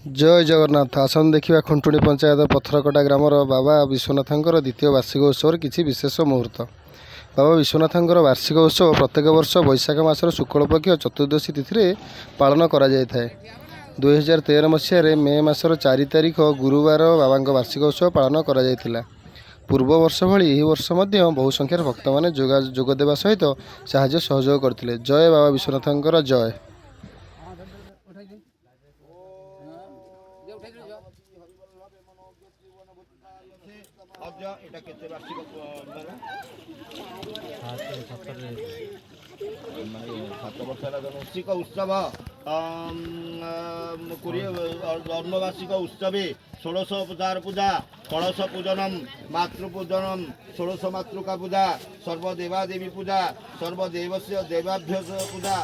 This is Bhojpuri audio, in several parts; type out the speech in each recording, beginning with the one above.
जय जगन्नाथ। आसन देखा खुंटुणी पंचायत पथरकटा ग्रामर बाबा विश्वनाथंकर द्वितीय वार्षिक उत्सव किसी विशेष मुहूर्त। बाबा विश्वनाथंकर वार्षिक उत्सव प्रत्येक वर्ष वैशाख मासर शुक्लपक्ष चतुर्दशी तिथि पालन करा जाय थाए। 2013 मसीह मे मासर 4 तारिख गुरुवार बाबा वार्षिक उत्सव पालन करा जायथिला। पूर्व वर्ष भली यही वर्ष मध्य बहु संख्यार भक्त मैंने जोगदेवा सहित साहाय्य सहयोग करते। जय बाबा विश्वनाथंकर जय। वार्षिक उत्सव जन्मवार्षिक उत्सवे षोडशोपचार पूजा कलश पूजनम मातृपूजनम षोडश मातृका पूजा सर्वदेवादेवी पूजा सर्वदेवस्य देवाभ्य पूजा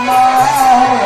Ma